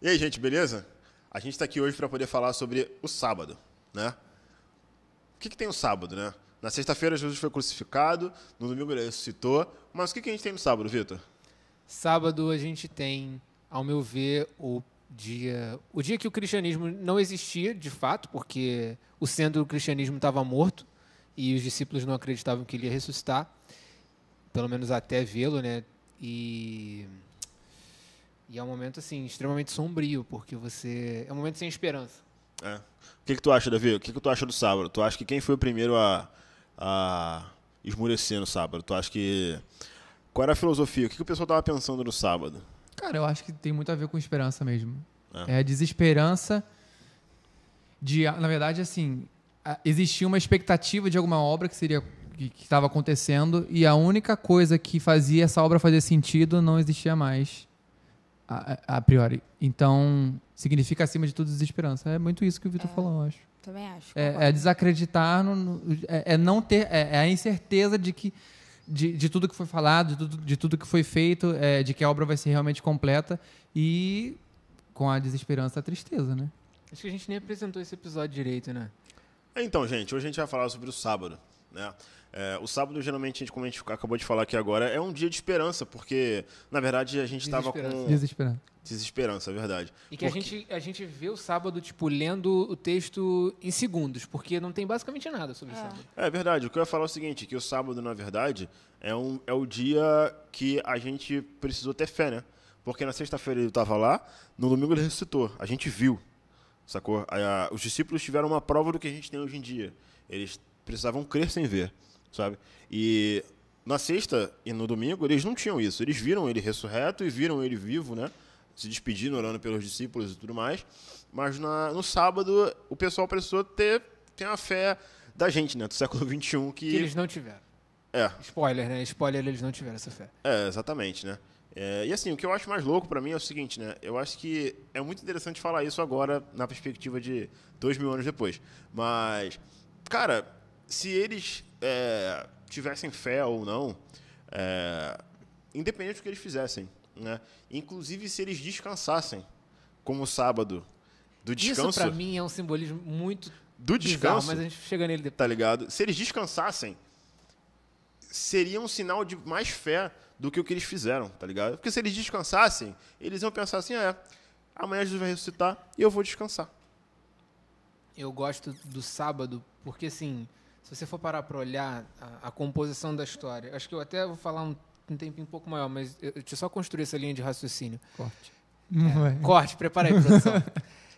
E aí, gente, beleza? A gente está aqui hoje para poder falar sobre o sábado, né? O que tem o sábado, né? Na sexta-feira, Jesus foi crucificado, no domingo ele ressuscitou, mas o que a gente tem no sábado, Vitor? Sábado a gente tem, ao meu ver, o dia que o cristianismo não existia, de fato, porque o centro do cristianismo estava morto e os discípulos não acreditavam que ele ia ressuscitar, pelo menos até vê-lo, né? E é um momento, assim, extremamente sombrio, porque é um momento sem esperança. É. O que tu acha, Davi? O que tu acha do sábado? Tu acha que quem foi o primeiro a esmurecer no sábado? Tu acha que... Qual era a filosofia? O que o pessoal estava pensando no sábado? Cara, eu acho que tem muito a ver com esperança mesmo. É a desesperança de, na verdade, assim, existia uma expectativa de alguma obra que estava acontecendo e a única coisa que fazia essa obra fazer sentido não existia mais a priori. Então, significa acima de tudo desesperança. É muito isso que o Vitor falou, eu acho. Também acho. É desacreditar, não ter, a incerteza de que de tudo que foi falado, de tudo que foi feito, de que a obra vai ser realmente completa e com a desesperança, a tristeza, né? Acho que a gente nem apresentou esse episódio direito, né? Então, gente, hoje a gente vai falar sobre o sábado, né? O sábado, geralmente, como a gente acabou de falar aqui agora, é um dia de esperança, porque, na verdade, a gente estava com... Desesperança, é verdade. E que a gente vê o sábado, tipo, lendo o texto em segundos, porque não tem basicamente nada sobre o sábado. É verdade. O que eu ia falar é o seguinte, que o sábado, na verdade, é o dia que a gente precisou ter fé, né? Porque na sexta-feira ele estava lá, no domingo ele ressuscitou. A gente viu, sacou? Os discípulos tiveram uma prova do que a gente tem hoje em dia. Eles precisavam crer sem ver, sabe? E na sexta e no domingo eles não tinham isso. Eles viram ele ressurreto e viram ele vivo, né? Se despedindo, orando pelos discípulos e tudo mais. Mas no sábado o pessoal precisou ter uma fé da gente, né? Do século XXI que eles não tiveram. Spoiler, né? Spoiler, eles não tiveram essa fé. Exatamente, né? E assim, o que eu acho mais louco pra mim é o seguinte, né? Eu acho que é muito interessante falar isso agora na perspectiva de 2000 anos depois. Mas, cara, se eles tivessem fé ou não, independente do que eles fizessem, né? Inclusive se eles descansassem, como o sábado do descanso. Isso pra mim é um simbolismo muito do descanso, bizarro, mas a gente chega nele depois. Tá ligado? Se eles descansassem, seria um sinal de mais fé do que o que eles fizeram, tá ligado? Porque se eles descansassem, eles iam pensar assim, amanhã Jesus vai ressuscitar e eu vou descansar. Eu gosto do sábado porque, assim, se você for parar pra olhar a composição da história, acho que eu até vou falar um tempinho um pouco maior, mas deixa eu só construir essa linha de raciocínio. Corte. Corte, prepara aí, produção.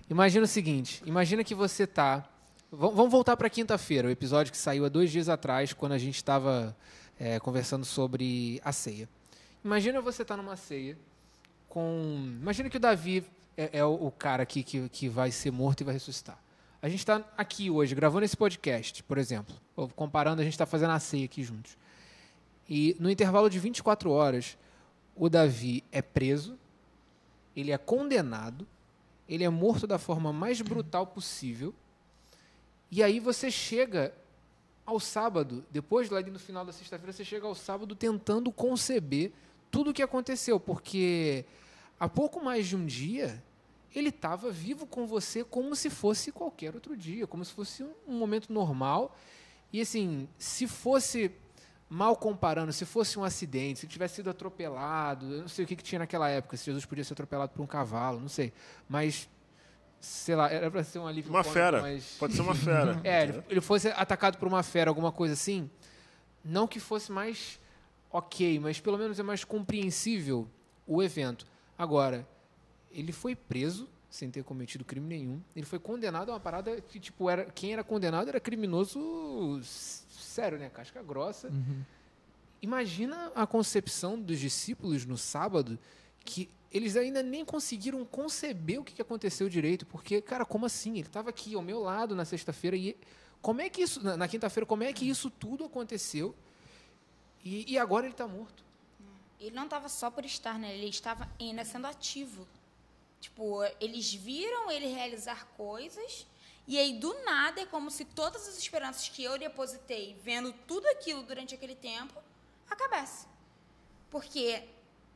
Imagina o seguinte, imagina que você tá... Vamos voltar para quinta-feira, o episódio que saiu há 2 dias atrás, quando a gente estava conversando sobre a ceia. Imagina você estar numa ceia com... Imagina que o Davi é o cara aqui que vai ser morto e vai ressuscitar. A gente está aqui hoje, gravando esse podcast, por exemplo. Comparando, a gente está fazendo a ceia aqui juntos. E no intervalo de 24 horas, o Davi é preso, ele é condenado, ele é morto da forma mais brutal possível. E aí você chega ao sábado, depois lá no final da sexta-feira, você chega ao sábado tentando conceber tudo o que aconteceu, porque há pouco mais de um dia ele estava vivo com você como se fosse qualquer outro dia, como se fosse um momento normal. E assim, se fosse, mal comparando, se fosse um acidente, se ele tivesse sido atropelado, eu não sei o que tinha naquela época, se Jesus podia ser atropelado por um cavalo, não sei, mas... sei lá, era pra ser um alívio uma cômico, fera, mas... pode ser uma fera. Ele fosse atacado por uma fera, alguma coisa assim, não que fosse mais ok, mas pelo menos é mais compreensível o evento. Agora, ele foi preso sem ter cometido crime nenhum, ele foi condenado a uma parada que, tipo, quem era condenado era criminoso sério, né, casca grossa. Uhum. Imagina a concepção dos discípulos no sábado, que eles ainda nem conseguiram conceber o que aconteceu direito, porque, cara, como assim? Ele estava aqui ao meu lado na sexta-feira e como é que isso, na quinta-feira, como é que isso tudo aconteceu e agora ele está morto? Ele não estava só por estar, né? Ele estava ainda sendo ativo. Tipo, eles viram ele realizar coisas e aí, do nada, é como se todas as esperanças que eu depositei vendo tudo aquilo durante aquele tempo acabasse. Porque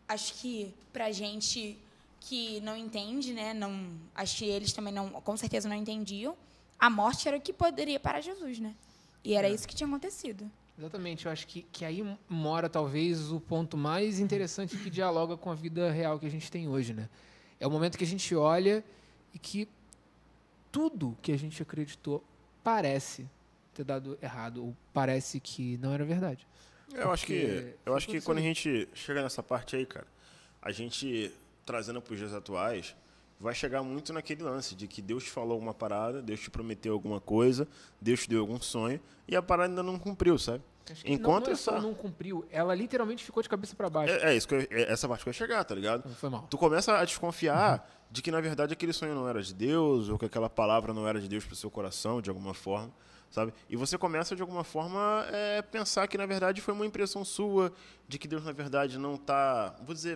acho que pra gente que não entende, né? Não, acho que eles também não, com certeza não entendiam. A morte era o que poderia parar Jesus, né? E era isso que tinha acontecido. Exatamente, eu acho que aí mora talvez o ponto mais interessante que dialoga com a vida real que a gente tem hoje, né? É o momento que a gente olha e que tudo que a gente acreditou parece ter dado errado, ou parece que não era verdade. Eu acho que quando a gente chega nessa parte aí, cara, a gente, trazendo para os dias atuais, vai chegar muito naquele lance de que Deus te falou alguma parada, Deus te prometeu alguma coisa, Deus te deu algum sonho, e a parada ainda não cumpriu, sabe? Acho que Enquanto não só não cumpriu, ela literalmente ficou de cabeça para baixo. Isso essa parte que eu ia chegar, tá ligado? Foi mal. Tu começa a desconfiar de que, na verdade, aquele sonho não era de Deus, ou que aquela palavra não era de Deus pro seu coração, de alguma forma, sabe? E você começa, de alguma forma, pensar que, na verdade, foi uma impressão sua, de que Deus, na verdade, não tá,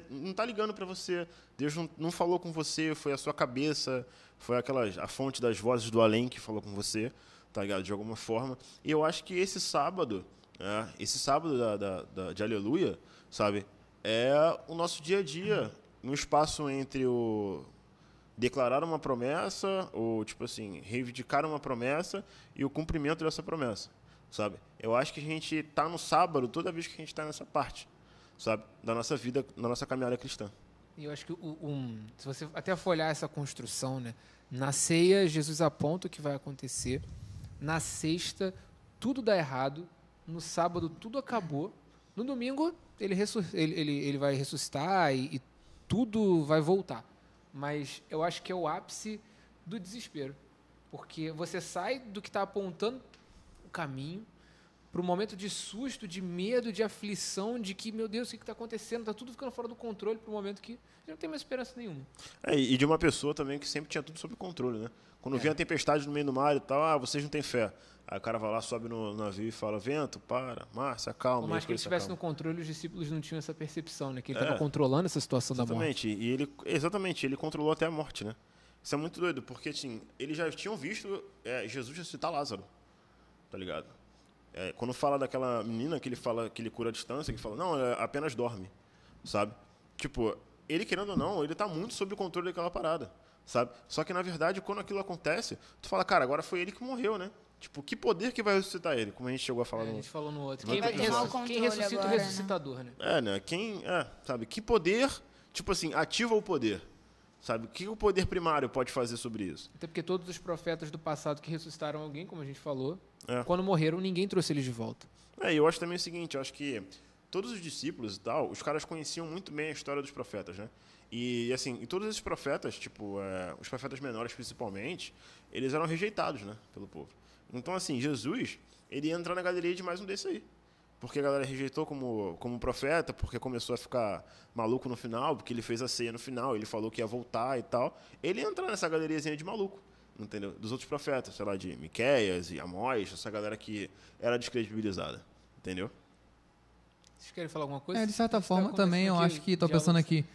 não tá ligando para você, Deus não falou com você, foi a sua cabeça, foi a fonte das vozes do além que falou com você, tá ligado? De alguma forma. E eu acho que esse sábado de Aleluia, sabe, é o nosso dia a dia, no espaço entre o declarar uma promessa, ou, tipo assim, reivindicar uma promessa e o cumprimento dessa promessa, sabe? Eu acho que a gente tá no sábado toda vez que a gente está nessa parte, sabe, da nossa vida, na nossa caminhada cristã. E eu acho que se você até for olhar essa construção, né, na ceia Jesus aponta o que vai acontecer, na sexta tudo dá errado, no sábado tudo acabou, no domingo ele vai ressuscitar e tudo vai voltar. Mas eu acho que é o ápice do desespero, porque você sai do que está apontando o caminho para o momento de susto, de medo, de aflição, de que, meu Deus, o que está acontecendo? Está tudo ficando fora do controle para o momento que não tem mais esperança nenhuma. E de uma pessoa também que sempre tinha tudo sob controle, né? Quando vinha a tempestade no meio do mar e tal, vocês não têm fé. Aí o cara vai lá, sobe no navio e fala, vento, para, mar, se acalma. Por mais que ele estivesse no controle, os discípulos não tinham essa percepção, né? Que ele estava controlando essa situação da morte. Exatamente, ele controlou até a morte, né? Isso é muito doido, porque assim, eles já tinham visto Jesus ressuscitar Lázaro, tá ligado? Quando fala daquela menina que ele fala que ele cura a distância, que fala, não, apenas dorme, sabe? Tipo, ele querendo ou não, ele tá muito sob o controle daquela parada, sabe? Só que, na verdade, quando aquilo acontece, tu fala, cara, agora foi ele que morreu, né? Tipo, que poder que vai ressuscitar ele? Como a gente chegou a falar A gente falou no outro. Quem ressuscita agora, o ressuscitador, né? Né? Sabe? Que poder, tipo assim, ativa o poder. Sabe? O que o poder primário pode fazer sobre isso? Até porque todos os profetas do passado que ressuscitaram alguém, como a gente falou, quando morreram, ninguém trouxe eles de volta. E eu acho também o seguinte, eu acho que todos os discípulos e tal, os caras conheciam muito bem a história dos profetas, né? E, assim, todos esses profetas, tipo, os profetas menores principalmente, eles eram rejeitados, né, pelo povo. Então, assim, Jesus, ele ia entrar na galeria de mais um desse aí. Porque a galera rejeitou como profeta, porque começou a ficar maluco no final, porque ele fez a ceia no final, ele falou que ia voltar e tal. Ele ia entrar nessa galeriazinha de maluco, entendeu? Dos outros profetas, sei lá, de Miqueias e Amós, essa galera que era descredibilizada, entendeu? Vocês querem falar alguma coisa? De certa forma também, eu acho que, estou pensando aqui,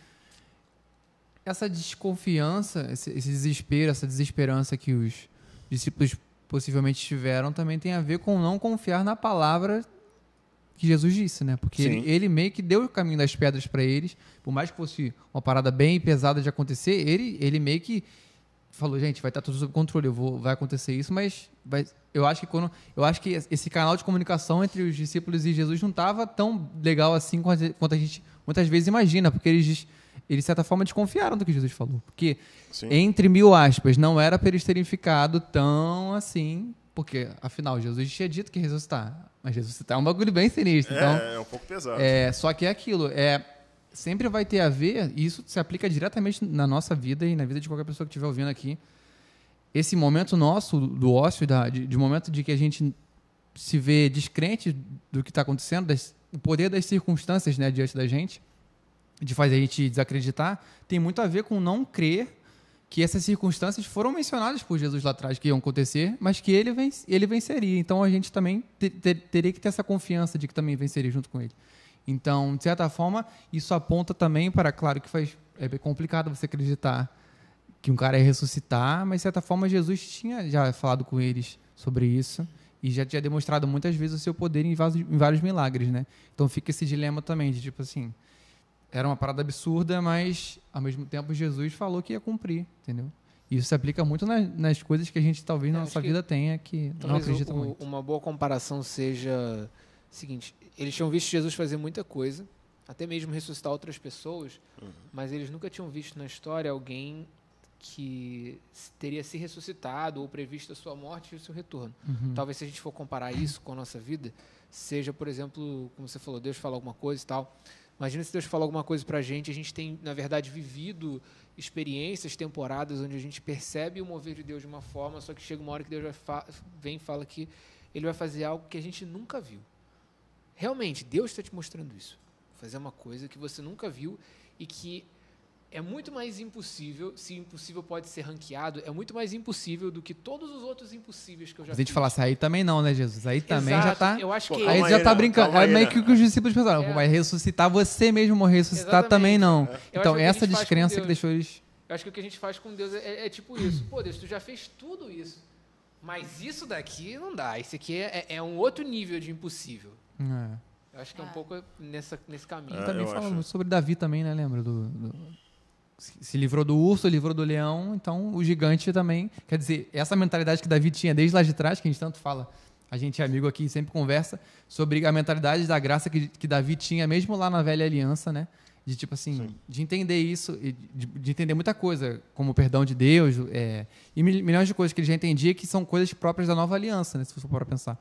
essa desconfiança, esse desespero, essa desesperança que os discípulos possivelmente tiveram também tem a ver com não confiar na palavra que Jesus disse, né? Porque ele meio que deu o caminho das pedras para eles, por mais que fosse uma parada bem pesada de acontecer, ele meio que falou, gente, vai estar tudo sob controle, vai acontecer isso, mas eu acho que esse canal de comunicação entre os discípulos e Jesus não estava tão legal assim quanto a gente muitas vezes imagina, porque eles de certa forma desconfiaram do que Jesus falou, porque entre 1000 aspas não era para eles terem ficado tão assim, porque afinal Jesus tinha dito que ia ressuscitar, mas ressuscitar é um bagulho bem sinistro, então é um pouco pesado. Só que é aquilo, sempre vai ter a ver, e isso se aplica diretamente na nossa vida e na vida de qualquer pessoa que estiver ouvindo aqui, esse momento nosso do ócio, de momento de que a gente se vê descrente do que está acontecendo, o poder das circunstâncias, né, diante da gente, de fazer a gente desacreditar, tem muito a ver com não crer que essas circunstâncias foram mencionadas por Jesus lá atrás, que iam acontecer, mas que ele venceria. Então, a gente também teria que ter essa confiança de que também venceria junto com ele. Então, de certa forma, isso aponta também para, claro que é bem complicado você acreditar que um cara ia ressuscitar, mas de certa forma Jesus tinha já falado com eles sobre isso e já tinha demonstrado muitas vezes o seu poder em vários milagres, né? Então fica esse dilema também de tipo assim, era uma parada absurda, mas ao mesmo tempo Jesus falou que ia cumprir, entendeu? Isso se aplica muito nas coisas que a gente talvez na nossa vida tenha que não acredita muito. Uma boa comparação seja o seguinte, eles tinham visto Jesus fazer muita coisa, até mesmo ressuscitar outras pessoas, mas eles nunca tinham visto na história alguém que teria se ressuscitado ou previsto a sua morte e o seu retorno. Talvez se a gente for comparar isso com a nossa vida, seja, por exemplo, como você falou, Deus fala alguma coisa e tal. Imagina se Deus fala alguma coisa pra gente, a gente tem, na verdade, vivido experiências, temporadas, onde a gente percebe o mover de Deus de uma forma, só que chega uma hora que Deus vem e fala que Ele vai fazer algo que a gente nunca viu. Realmente, Deus está te mostrando isso. Fazer uma coisa que você nunca viu e que é muito mais impossível, se impossível pode ser ranqueado, é muito mais impossível do que todos os outros impossíveis que eu já Se a gente fiz. falasse aí também não, né, Jesus? Aí também já tá... Eu acho que Aí já tá brincando. É meio que o que os discípulos pensaram. É. Vai ressuscitar, você mesmo morrer, ressuscitar Exatamente. também não. Eu Então, acho que essa a gente faz descrença com que Deus. deixou eles... Eu acho que o que a gente faz com Deus é tipo isso. Pô, Deus, tu já fez tudo isso. Mas isso daqui não dá. Isso aqui é um outro nível de impossível. Eu acho que é um pouco nesse caminho. Também falamos sobre Davi também, né? Lembra? Se livrou do urso, livrou do leão, então o gigante também. Quer dizer, essa mentalidade que Davi tinha desde lá de trás, que a gente tanto fala, a gente é amigo aqui e sempre conversa sobre a mentalidade da graça que Davi tinha, mesmo lá na velha aliança, né? De tipo assim, de entender isso, de entender muita coisa, como o perdão de Deus, e milhões de coisas que ele já entendia que são coisas próprias da nova aliança, né? Se você for pensar.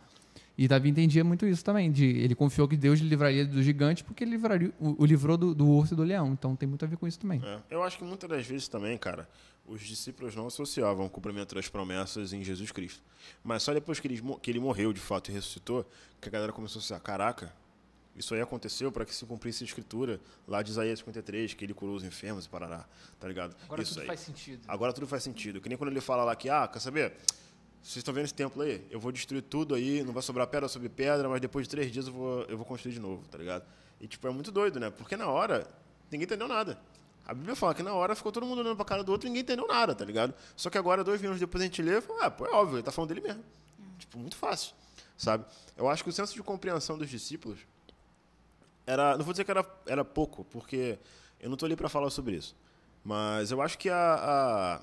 E Davi entendia muito isso também. Ele confiou que Deus lhe livraria do gigante porque ele o livrou do urso e do leão. Então tem muito a ver com isso também. Eu acho que muitas das vezes também, cara, os discípulos não associavam o cumprimento das promessas em Jesus Cristo. Mas só depois que ele morreu de fato e ressuscitou, que a galera começou a dizer, caraca, isso aí aconteceu para que se cumprisse a escritura lá de Isaías 53, que ele curou os enfermos e parará, tá ligado? Agora isso tudo aí. faz sentido. Agora tudo faz sentido. Que nem quando ele fala lá que, quer saber? Vocês estão vendo esse templo aí? Eu vou destruir tudo aí, não vai sobrar pedra sobre pedra, mas depois de 3 dias eu vou construir de novo, tá ligado? E, tipo, é muito doido, né? Porque na hora, ninguém entendeu nada. A Bíblia fala que na hora ficou todo mundo olhando pra cara do outro e ninguém entendeu nada, tá ligado? Só que agora, 2 anos depois, a gente lê e fala, pô, é óbvio, ele tá falando dele mesmo. Tipo, muito fácil, sabe? Eu acho que o senso de compreensão dos discípulos não vou dizer que era pouco, porque eu não tô ali pra falar sobre isso. Mas eu acho que a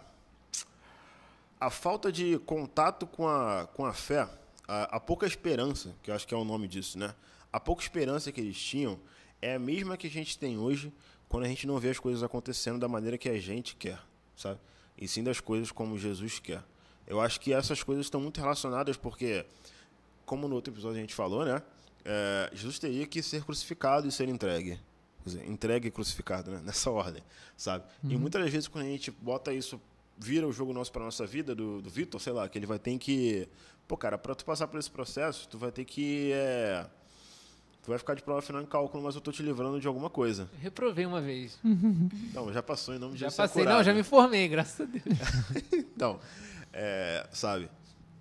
falta de contato com a fé, a pouca esperança, que eu acho que é o nome disso, né? A pouca esperança que eles tinham é a mesma que a gente tem hoje quando a gente não vê as coisas acontecendo da maneira que a gente quer, sabe? E sim das coisas como Jesus quer. Eu acho que essas coisas estão muito relacionadas porque, como no outro episódio a gente falou, né? Jesus teria que ser crucificado e ser entregue. Quer dizer, entregue e crucificado, né? Nessa ordem, sabe? E muitas das vezes quando a gente bota isso, vira o jogo nosso para nossa vida, do Vitor, sei lá, que ele vai ter que... Pô, cara, para tu passar por esse processo, tu vai ter que... Tu vai ficar de prova final em cálculo, mas eu tô te livrando de alguma coisa. Eu reprovei uma vez. Não, já passou em nome de Jesus. Já passei, não, já me formei, graças a Deus. Então, sabe?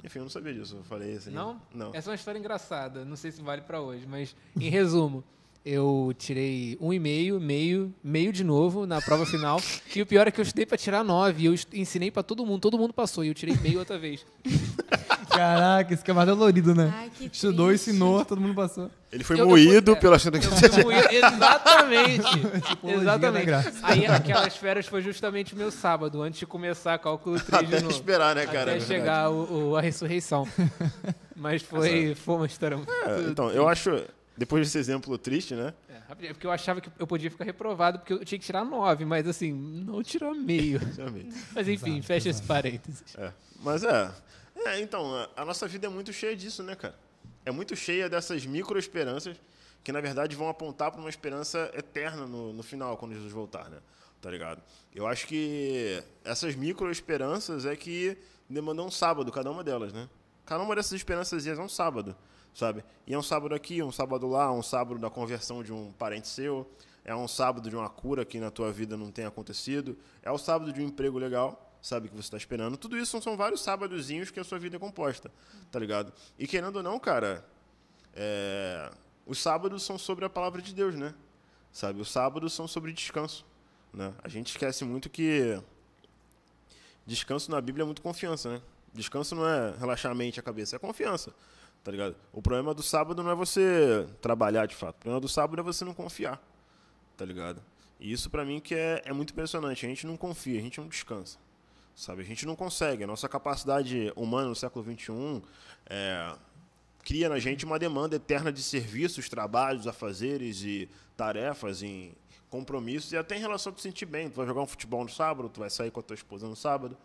Enfim, eu não sabia disso, eu falei assim... Não? Não. Essa é uma história engraçada, não sei se vale pra hoje, mas em resumo, eu tirei 1,5, meio de novo na prova final, e o pior é que eu estudei pra tirar 9, e eu ensinei pra todo mundo passou, e eu tirei meio outra vez. Caraca, esse camarada é dolorido, né? Ai, que Estudou, triste. ensinou, todo mundo passou. Ele foi moído pela... Exatamente. Tipologia da Exatamente. graça. Aí aquelas férias foi justamente o meu sábado, antes de começar cálculo 3 de Até novo. esperar, né, cara? Até chegar a ressurreição. Mas foi uma história muito... Então, eu acho... Depois desse exemplo triste, né? É porque eu achava que eu podia ficar reprovado, porque eu tinha que tirar 9, mas assim, não tirou meio. Mas enfim, fecha esse parênteses. Mas então, a nossa vida é muito cheia disso, né, cara? É muito cheia dessas micro-esperanças que, na verdade, vão apontar para uma esperança eterna no final, quando Jesus voltar, né? Tá ligado? Eu acho que essas micro-esperanças é que demandam um sábado, cada uma delas, né? Cada uma dessas esperanças é um sábado, sabe? E é um sábado aqui, um sábado lá, um sábado da conversão de um parente seu, é um sábado de uma cura que na tua vida não tem acontecido, é o sábado de um emprego legal, sabe, que você está esperando. Tudo isso são vários sábadozinhos que a sua vida é composta, tá ligado? E querendo ou não, cara, os sábados são sobre a palavra de Deus, né? Sabe, os sábados são sobre descanso, né? A gente esquece muito que descanso na Bíblia é muito confiança, né? Descanso não é relaxar a mente e a cabeça, é confiança, tá ligado? O problema do sábado não é você trabalhar de fato, o problema do sábado é você não confiar, tá ligado? E isso para mim que é muito impressionante. A gente não confia, a gente não descansa. Sabe? A gente não consegue. A nossa capacidade humana no século XXI cria na gente uma demanda eterna de serviços, trabalhos, afazeres e tarefas, em compromissos, e até em relação a te sentir bem. Tu vai jogar um futebol no sábado, tu vai sair com a tua esposa no sábado,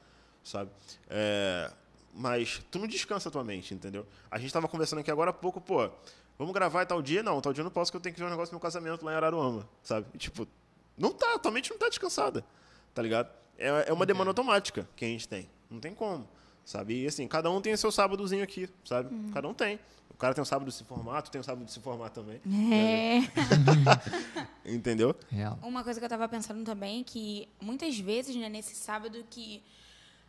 sabe? Mas tu não descansa a tua mente, entendeu? A gente estava conversando aqui agora há pouco, pô, vamos gravar tal dia? Não, tal dia eu não posso, porque eu tenho que ver um negócio no meu casamento lá em Araruama, sabe? E, tipo, tua mente não tá descansada, tá ligado? É uma demanda automática que a gente tem, não tem como, sabe? E assim, cada um tem o seu sábadozinho aqui, sabe? Cada um tem. O cara tem o sábado de se formar, tu tem o sábado de se formar também. Entendeu? Real. Uma coisa que eu tava pensando também é que muitas vezes, né, nesse sábado, que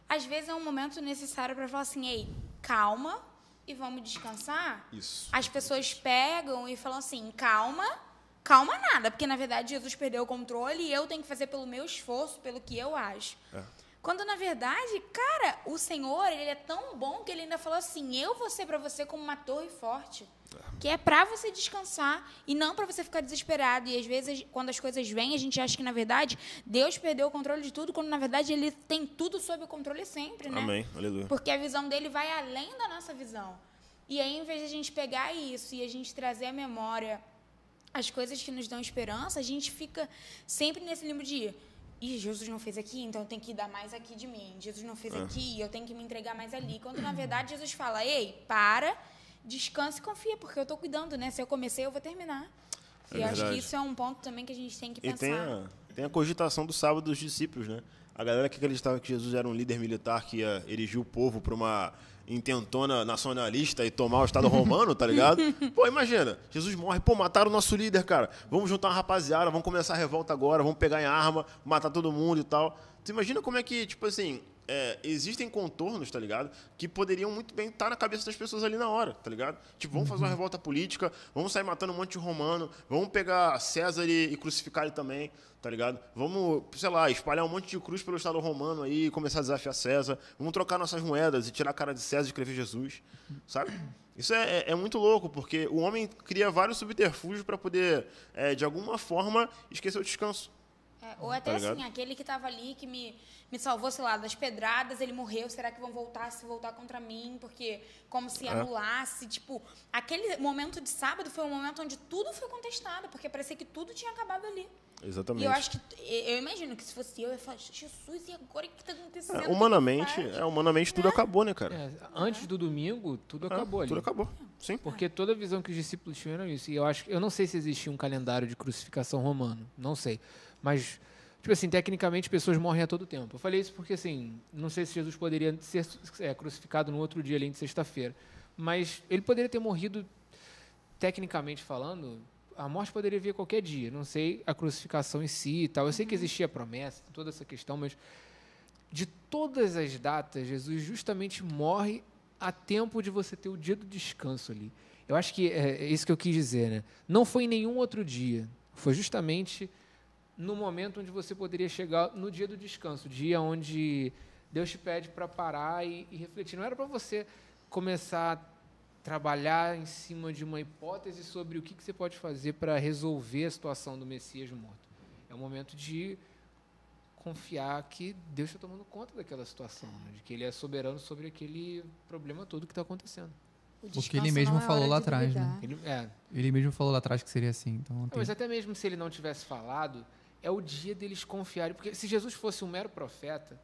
às vezes é um momento necessário para falar assim, ei, calma e vamos descansar. Isso. As pessoas pegam e falam assim, calma nada, porque na verdade Jesus perdeu o controle e eu tenho que fazer pelo meu esforço, pelo que eu acho. Quando, na verdade, cara, o Senhor, ele é tão bom que ele ainda falou assim, eu vou ser para você como uma torre forte, que é para você descansar e não para você ficar desesperado. E, às vezes, quando as coisas vêm, a gente acha que, na verdade, Deus perdeu o controle de tudo, quando, na verdade, ele tem tudo sob o controle sempre, né? Amém. Aleluia. Porque a visão dele vai além da nossa visão. E aí, em vez de a gente pegar isso e a gente trazer à memória as coisas que nos dão esperança, a gente fica sempre nesse limbo de... Ih, Jesus não fez aqui, então eu tenho que dar mais aqui de mim. Jesus não fez aqui, eu tenho que me entregar mais ali. Quando, na verdade, Jesus fala, ei, para, descansa e confia, porque eu estou cuidando, né? Se eu comecei, eu vou terminar. E eu acho que isso é um ponto também que a gente tem que pensar. E tem a cogitação do sábado dos discípulos, né? A galera que acreditava que Jesus era um líder militar que ia erigir o povo para uma intentona nacionalista e tomar o Estado romano, tá ligado? Pô, imagina, Jesus morre, pô, mataram o nosso líder, cara. Vamos juntar uma rapaziada, vamos começar a revolta agora, vamos pegar em arma, matar todo mundo e tal. Tu imagina como é que, tipo assim, existem contornos, tá ligado? Que poderiam muito bem estar na cabeça das pessoas ali na hora, tá ligado? Tipo, vamos fazer uma revolta política, vamos sair matando um monte de romano, vamos pegar César e crucificar ele também, tá ligado? Vamos, sei lá, espalhar um monte de cruz pelo Estado romano aí e começar a desafiar César. Vamos trocar nossas moedas e tirar a cara de César e escrever Jesus, sabe? Isso é muito louco, porque o homem cria vários subterfúgios para poder, de alguma forma, esquecer o descanso. Ou até tá assim, aquele que estava ali, que me salvou, sei lá, das pedradas, ele morreu, será que vão voltar contra mim? Porque como se anulasse, tipo, aquele momento de sábado foi um momento onde tudo foi contestado, porque parecia que tudo tinha acabado ali. Exatamente. E eu acho que, eu imagino que se fosse eu ia falar, Jesus, e agora o que está acontecendo? Humanamente tudo acabou, né, cara? Antes do domingo, tudo acabou ali. Tudo acabou, sim. Porque toda a visão que os discípulos tinham era isso. E eu não sei se existia um calendário de crucificação romano, não sei. Mas, tipo assim, tecnicamente pessoas morrem a todo tempo. Eu falei isso porque, assim, não sei se Jesus poderia ser crucificado no outro dia, além de sexta-feira. Mas ele poderia ter morrido, tecnicamente falando, a morte poderia vir qualquer dia. Não sei a crucificação em si e tal. Eu sei que existia promessa, toda essa questão, mas de todas as datas, Jesus justamente morre a tempo de você ter o dia do descanso ali. Eu acho que é isso que eu quis dizer, né? Não foi em nenhum outro dia. Foi justamente no momento onde você poderia chegar no dia do descanso, dia onde Deus te pede para parar e refletir. Não era para você começar a trabalhar em cima de uma hipótese sobre o que você pode fazer para resolver a situação do Messias morto. É o momento de confiar que Deus está tomando conta daquela situação, né? De que Ele é soberano sobre aquele problema todo que está acontecendo. Porque Ele mesmo falou lá atrás, né? Ele mesmo falou lá atrás que seria assim. Então mas até mesmo se Ele não tivesse falado, é o dia deles confiarem. Porque se Jesus fosse um mero profeta,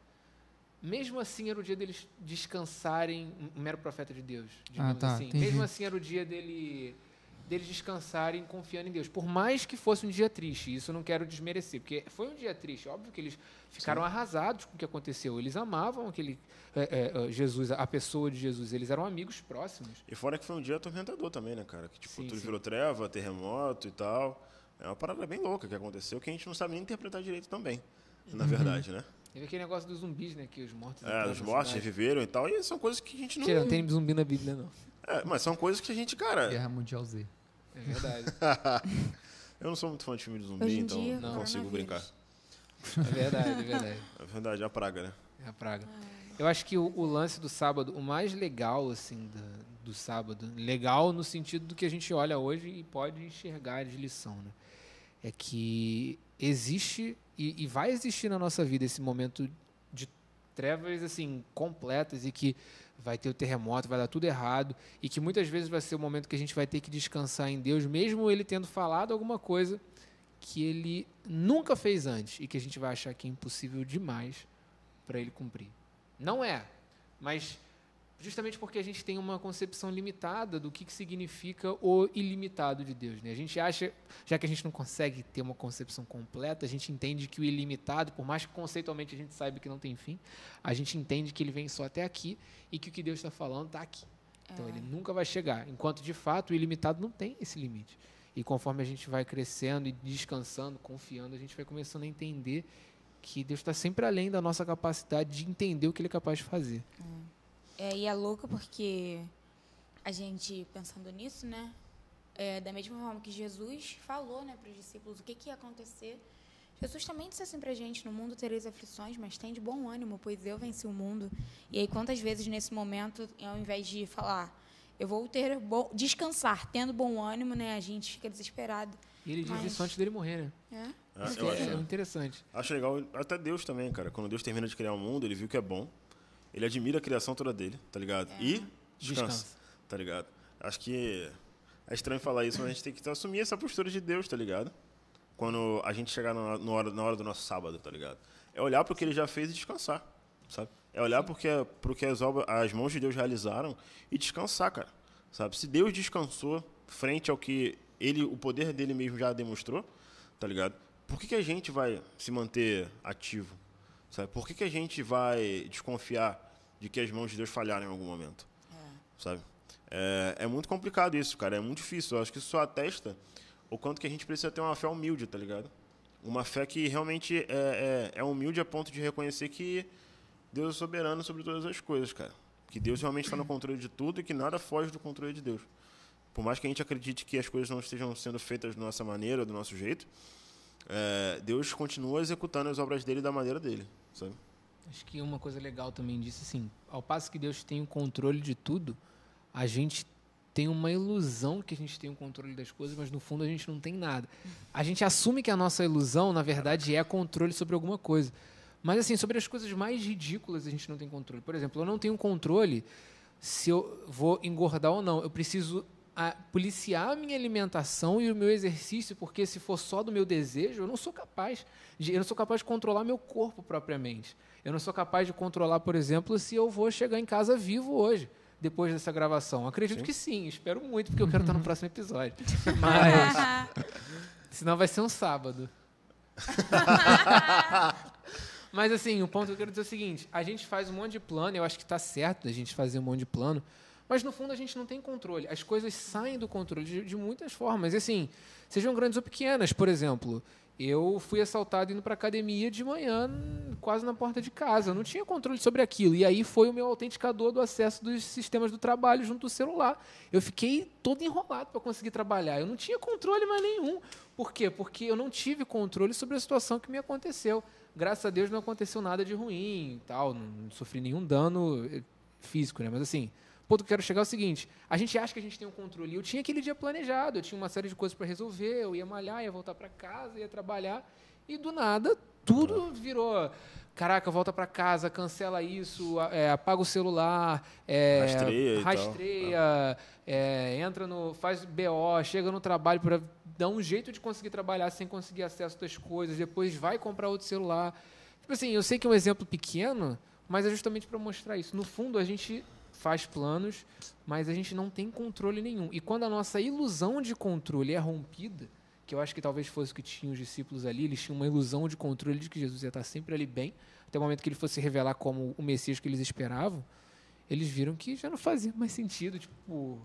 mesmo assim era o dia deles descansarem, um mero profeta de Deus, digamos assim. Entendi. Mesmo assim era o dia deles descansarem confiando em Deus. Por mais que fosse um dia triste, isso eu não quero desmerecer, porque foi um dia triste, óbvio que eles ficaram arrasados com o que aconteceu. Eles amavam aquele Jesus, a pessoa de Jesus, eles eram amigos próximos. E fora que foi um dia atormentador também, né, cara? Que tipo, tudo virou treva, terremoto e tal. É uma parada bem louca que aconteceu, que a gente não sabe nem interpretar direito também, na verdade, né? Teve aquele negócio dos zumbis, né? Que os mortos... os mortos reviveram e tal, e são coisas que a gente não... Não tem zumbi na Bíblia, não. Mas são coisas que a gente, cara... Guerra Mundial Z. É verdade. Eu não sou muito fã de filme de zumbi, então não consigo brincar. É verdade. É verdade, é a praga, né? É a praga. Eu acho que o lance do sábado, o mais legal, assim, do sábado, legal no sentido do que a gente olha hoje e pode enxergar de lição, né? é que existe e vai existir na nossa vida esse momento de trevas assim completas e que vai ter o terremoto, vai dar tudo errado e que muitas vezes vai ser o momento que a gente vai ter que descansar em Deus, mesmo Ele tendo falado alguma coisa que Ele nunca fez antes e que a gente vai achar que é impossível demais para Ele cumprir. Não é, mas justamente porque a gente tem uma concepção limitada do que significa o ilimitado de Deus, né? A gente acha, já que a gente não consegue ter uma concepção completa, a gente entende que o ilimitado, por mais que conceitualmente a gente saiba que não tem fim, a gente entende que ele vem só até aqui e que o que Deus está falando está aqui. Então ele nunca vai chegar, enquanto de fato o ilimitado não tem esse limite. E conforme a gente vai crescendo e descansando, confiando, a gente vai começando a entender que Deus está sempre além da nossa capacidade de entender o que Ele é capaz de fazer. E é louco porque a gente, pensando nisso, né? Da mesma forma que Jesus falou, né, para os discípulos o que ia acontecer, Jesus também disse assim para a gente: no mundo tereis aflições, mas tem de bom ânimo, pois eu venci o mundo. E aí, quantas vezes nesse momento, ao invés de falar, eu vou descansar, tendo bom ânimo, né, a gente fica desesperado. E ele diz isso antes dele morrer, né? É interessante. Acho legal, até Deus também, cara. Quando Deus termina de criar o mundo, ele viu que é bom. Ele admira a criação toda dele, tá ligado? E descansa, tá ligado? Acho que é estranho falar isso, mas a gente tem que assumir essa postura de Deus, tá ligado? Quando a gente chegar na hora do nosso sábado, tá ligado? É olhar para o que ele já fez e descansar, sabe? É olhar pro que as mãos de Deus realizaram e descansar, cara, sabe? Se Deus descansou frente ao que o poder dele mesmo já demonstrou, tá ligado? Por que a gente vai se manter ativo? Sabe? Por que a gente vai desconfiar de que as mãos de Deus falharam em algum momento? Sabe? É muito complicado isso, cara. É muito difícil. Eu acho que isso só atesta o quanto que a gente precisa ter uma fé humilde, tá ligado? Uma fé que realmente é humilde a ponto de reconhecer que Deus é soberano sobre todas as coisas, cara. Que Deus realmente está no controle de tudo e que nada foge do controle de Deus. Por mais que a gente acredite que as coisas não estejam sendo feitas da nossa maneira, do nosso jeito, Deus continua executando as obras dele da maneira dele, sabe? Acho que uma coisa legal também disso, assim, ao passo que Deus tem o controle de tudo, a gente tem uma ilusão que a gente tem o controle das coisas, mas no fundo a gente não tem nada. A gente assume que a nossa ilusão, na verdade, é controle sobre alguma coisa. Mas, assim, sobre as coisas mais ridículas a gente não tem controle. Por exemplo, eu não tenho controle se eu vou engordar ou não. Eu preciso policiar a minha alimentação e o meu exercício, porque se for só do meu desejo, eu não sou capaz de controlar meu corpo propriamente. Eu não sou capaz de controlar, por exemplo, se eu vou chegar em casa vivo hoje, depois dessa gravação. Acredito que sim, espero muito, porque eu quero estar no próximo episódio. Mas, senão vai ser um sábado. Mas, assim, o ponto que eu quero dizer é o seguinte: a gente faz um monte de plano, eu acho que está certo a gente fazer um monte de plano, mas, no fundo, a gente não tem controle. As coisas saem do controle de muitas formas. E, assim, sejam grandes ou pequenas. Por exemplo, eu fui assaltado indo para a academia de manhã, quase na porta de casa. Eu não tinha controle sobre aquilo. E aí foi o meu autenticador do acesso dos sistemas do trabalho junto do celular. Eu fiquei todo enrolado para conseguir trabalhar. Eu não tinha controle mais nenhum. Por quê? Porque eu não tive controle sobre a situação que me aconteceu. Graças a Deus não aconteceu nada de ruim e tal. Não sofri nenhum dano físico, né? Mas, assim, o ponto que eu quero chegar é o seguinte: a gente acha que a gente tem um controle. Eu tinha aquele dia planejado, eu tinha uma série de coisas para resolver, eu ia malhar, ia voltar para casa, ia trabalhar, e do nada tudo virou: caraca, volta para casa, cancela isso, apaga o celular, rastreia, entra faz BO, chega no trabalho para dar um jeito de conseguir trabalhar sem conseguir acesso às coisas, depois vai comprar outro celular. Tipo assim, eu sei que é um exemplo pequeno, mas é justamente para mostrar isso. No fundo, a gente faz planos, mas a gente não tem controle nenhum. E quando a nossa ilusão de controle é rompida, que eu acho que talvez fosse o que tinham os discípulos ali, eles tinham uma ilusão de controle de que Jesus ia estar sempre ali bem, até o momento que ele fosse revelar como o Messias que eles esperavam, eles viram que já não fazia mais sentido. Tipo,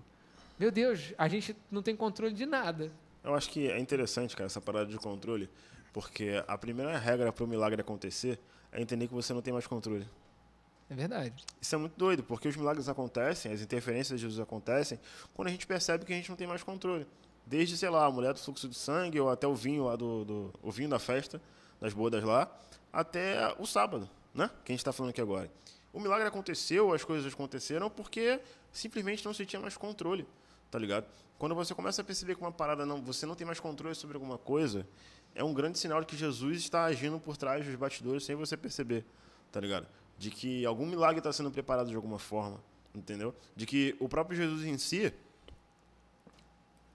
meu Deus, a gente não tem controle de nada. Eu acho que é interessante, cara, essa parada de controle, porque a primeira regra para o milagre acontecer é entender que você não tem mais controle. É verdade. Isso é muito doido, porque os milagres acontecem, as interferências de Jesus acontecem, quando a gente percebe que a gente não tem mais controle. Desde, sei lá, a mulher do fluxo de sangue, ou até o vinho lá o vinho da festa, das bodas lá, até o sábado, né? Que a gente está falando aqui agora. O milagre aconteceu, as coisas aconteceram porque simplesmente não se tinha mais controle, tá ligado? Quando você começa a perceber que uma parada, você não tem mais controle sobre alguma coisa, é um grande sinal de que Jesus está agindo por trás dos bastidores sem você perceber, tá ligado? De que algum milagre está sendo preparado de alguma forma, entendeu? De que o próprio Jesus em si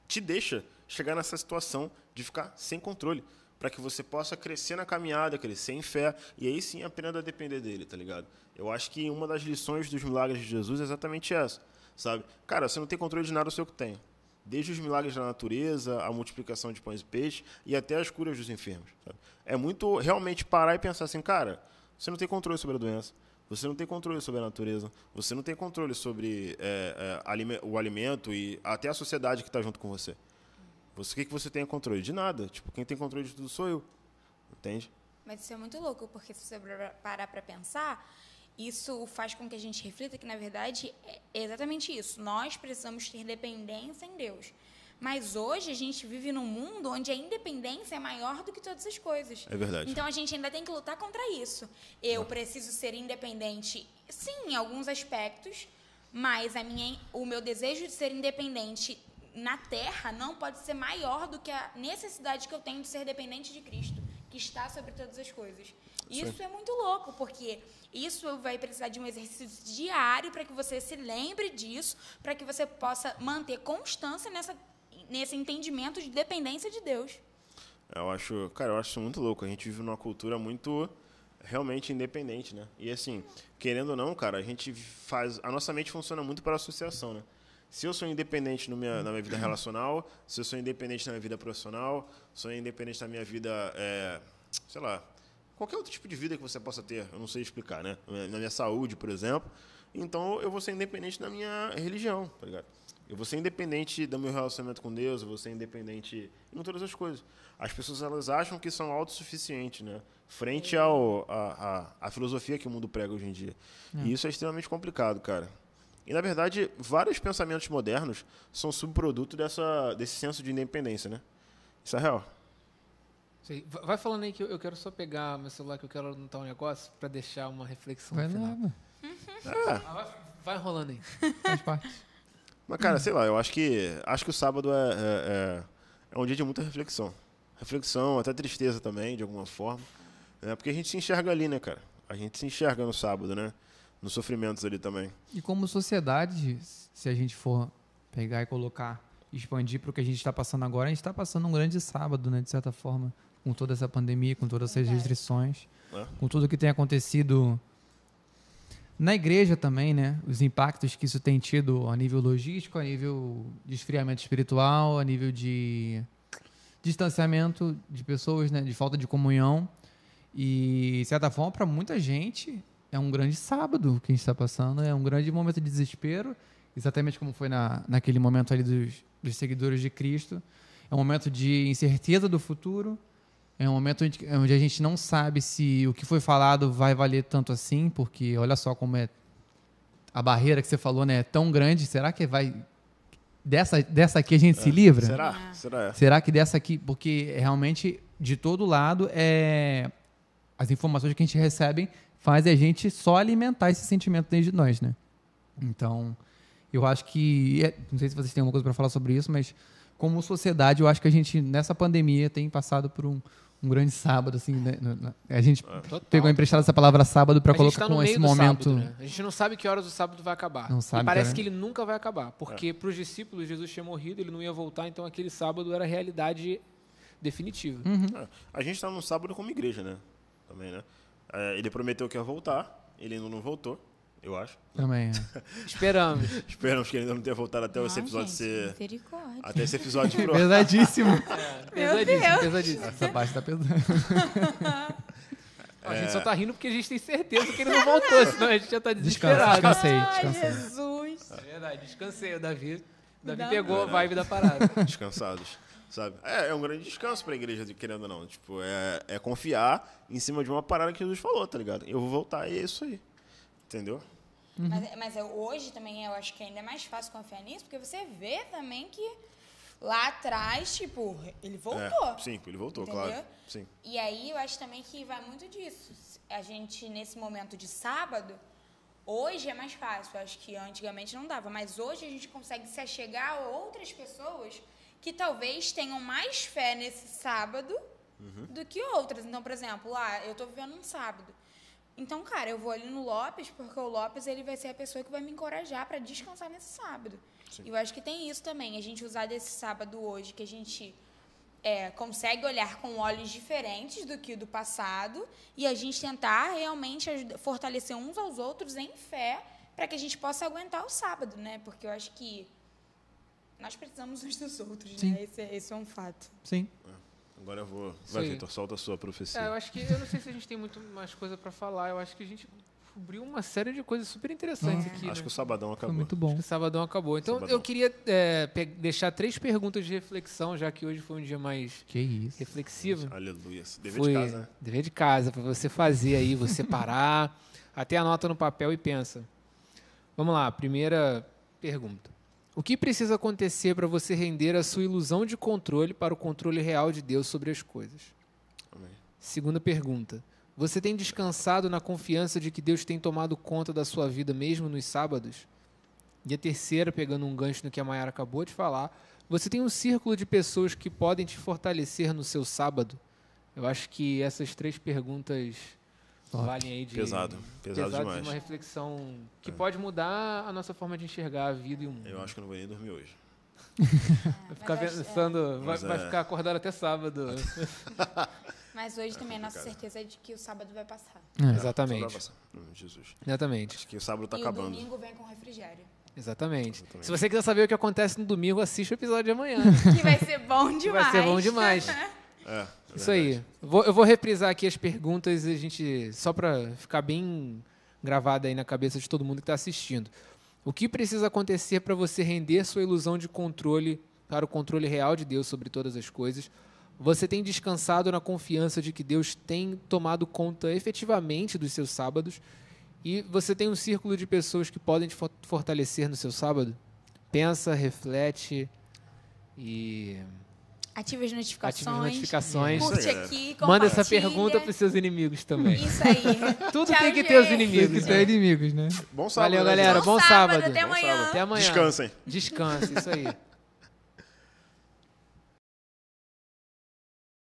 te deixa chegar nessa situação de ficar sem controle, para que você possa crescer na caminhada, crescer em fé, e aí sim aprenda a depender dele, tá ligado? Eu acho que uma das lições dos milagres de Jesus é exatamente essa, sabe? Cara, você não tem controle de nada, eu sei o que tem. Desde os milagres da natureza, a multiplicação de pães e peixes e até as curas dos enfermos. Sabe? É muito realmente parar e pensar assim, cara, você não tem controle sobre a doença, você não tem controle sobre a natureza, você não tem controle sobre o alimento e até a sociedade que está junto com você. O que você tem controle? De nada. Tipo, quem tem controle de tudo sou eu. Entende? Mas isso é muito louco, porque se você parar para pensar, isso faz com que a gente reflita que, na verdade, é exatamente isso. Nós precisamos ter dependência em Deus. Mas hoje a gente vive num mundo onde a independência é maior do que todas as coisas. É verdade. Então a gente ainda tem que lutar contra isso. Eu preciso ser independente, sim, em alguns aspectos, mas o meu desejo de ser independente na Terra não pode ser maior do que a necessidade que eu tenho de ser dependente de Cristo, que está sobre todas as coisas. Isso é muito louco, porque isso vai precisar de um exercício diário para que você se lembre disso, para que você possa manter constância nesse entendimento de dependência de Deus. Eu acho isso muito louco. A gente vive numa cultura muito realmente independente, né? E assim, querendo ou não, cara, a nossa mente funciona muito para associação, né? Se eu sou independente na minha vida relacional, se eu sou independente na minha vida profissional, sou independente na minha vida, sei lá, qualquer outro tipo de vida que você possa ter, eu não sei explicar, né? Na minha saúde, por exemplo. Então, eu vou ser independente na minha religião, tá ligado? Eu vou ser independente do meu relacionamento com Deus, eu vou ser independente em todas as coisas. As pessoas, elas acham que são autossuficientes, né? Frente à filosofia que o mundo prega hoje em dia. E isso é extremamente complicado, cara. E, na verdade, vários pensamentos modernos são subproduto desse senso de independência, né? Isso é real. Sei. Vai falando aí que eu quero só pegar meu celular, que eu quero anotar um negócio para deixar uma reflexão Vai no final. Vai rolando aí. Faz parte. Mas, cara, sei lá, eu acho que o sábado é um dia de muita reflexão. Reflexão, até tristeza também, de alguma forma. Porque a gente se enxerga ali, né, cara? A gente se enxerga no sábado, né? Nos sofrimentos ali também. E como sociedade, se a gente for pegar e colocar, expandir para o que a gente está passando agora, a gente está passando um grande sábado, né, de certa forma, com toda essa pandemia, com todas essas restrições, com tudo que tem acontecido na igreja também, né? Os impactos que isso tem tido a nível logístico, a nível de esfriamento espiritual, a nível de distanciamento de pessoas, né, de falta de comunhão. E, de certa forma, para muita gente, é um grande sábado que a gente está passando, é um grande momento de desespero, exatamente como foi naquele momento ali dos seguidores de Cristo. É um momento de incerteza do futuro, é um momento onde a gente não sabe se o que foi falado vai valer tanto assim, porque olha só como é a barreira que você falou, né, é tão grande. Será que vai... Dessa aqui a gente se livra? Será que dessa aqui... Porque realmente, de todo lado, as informações que a gente recebe faz a gente só alimentar esse sentimento dentro de nós, né? Então, eu acho que... Não sei se vocês têm alguma coisa para falar sobre isso, mas como sociedade, eu acho que a gente, nessa pandemia, tem passado por um grande sábado, assim, né? A gente pegou emprestado essa palavra sábado para colocar com esse momento... Sábado, né? A gente não sabe que horas o sábado vai acabar. Não sabe, e parece cara. que ele nunca vai acabar, porque para os discípulos, Jesus tinha morrido, ele não ia voltar, então aquele sábado era a realidade definitiva. A gente está num sábado como igreja, né? Também, né? Ele prometeu que ia voltar, ele ainda não voltou, eu acho. Também, Esperamos. Esperamos que ele ainda não tenha voltado até esse episódio ser... Misericórdia. Até esse episódio pro... Pesadíssimo. Pesadíssimo. Essa parte tá pesando. A gente só tá rindo porque a gente tem certeza que ele não voltou, senão a gente já tá desesperado. Descansei. Jesus. É verdade, descansei. O Davi pegou a vibe da parada. Descansados, sabe? É um grande descanso pra igreja, querendo ou não. Tipo, é confiar em cima de uma parada que Jesus falou, tá ligado? Eu vou voltar e é isso aí. Entendeu? Mas hoje também eu acho que ainda é mais fácil confiar nisso, porque você vê também que lá atrás, tipo, ele voltou. Sim, ele voltou, entendeu? claro. Sim. E aí eu acho também que vai muito disso. A gente, nesse momento de sábado, Hoje é mais fácil, acho que antigamente não dava, mas hoje a gente consegue se achegar a outras pessoas que talvez tenham mais fé nesse sábado do que outras. Então, por exemplo, eu tô vivendo um sábado. Então, cara, eu vou ali no Lopes, porque o Lopes ele vai ser a pessoa que vai me encorajar para descansar nesse sábado. Sim. E eu acho que tem isso também, a gente usar desse sábado hoje, que a gente consegue olhar com olhos diferentes do que o do passado e a gente tentar realmente fortalecer uns aos outros em fé para que a gente possa aguentar o sábado, né? Porque eu acho que nós precisamos uns dos outros, Sim. né? Esse é um fato. Sim. Agora eu vou... Vai, Vitor, solta a sua profecia. Eu acho que... Eu não sei se a gente tem muito mais coisa para falar. Eu acho que a gente cobriu uma série de coisas super interessantes aqui. Acho né? que o sabadão acabou. Foi muito bom. Acho que o sabadão acabou. Então, Sabadão. eu queria deixar 3 perguntas de reflexão, já que hoje foi um dia mais Que isso. reflexivo. Aleluia. Dever de casa, né? Dever de casa, para você fazer aí, você parar, até anota no papel e pensa. Vamos lá, primeira pergunta. O que precisa acontecer para você render a sua ilusão de controle para o controle real de Deus sobre as coisas? Amém. Segunda pergunta. Você tem descansado na confiança de que Deus tem tomado conta da sua vida mesmo nos sábados? E a terceira, pegando um gancho no que a Mayara acabou de falar, você tem um círculo de pessoas que podem te fortalecer no seu sábado? Eu acho que essas 3 perguntas valem aí de... Pesado demais. Uma reflexão que pode mudar a nossa forma de enxergar a vida e o mundo. Eu acho que eu não vou nem dormir hoje. Vai ficar pensando, vai ficar acordado até sábado. Mas hoje também a nossa certeza é de que o sábado vai passar. Exatamente. Jesus. Exatamente. Acho que o sábado tá E acabando. o domingo vem com refrigério. Exatamente. Se você quiser saber o que acontece no domingo, assiste o episódio de amanhã. Que vai ser bom demais. Vai ser bom demais. Isso aí. Eu vou reprisar aqui as perguntas e a gente, só para ficar bem gravada aí na cabeça de todo mundo que está assistindo. O que precisa acontecer para você render sua ilusão de controle para o controle real de Deus sobre todas as coisas? Você tem descansado na confiança de que Deus tem tomado conta efetivamente dos seus sábados? E você tem um círculo de pessoas que podem te fortalecer no seu sábado? Pensa, reflete e... Ative as notificações. Curte aqui, manda essa pergunta para os seus inimigos também. Isso aí. Tudo Tchau, tem que ter os gente. inimigos. Tem que ter inimigos, né? Bom sábado. Valeu, né, galera. gente? Bom sábado. Até amanhã. Até amanhã. Descansem. Descanse, isso aí.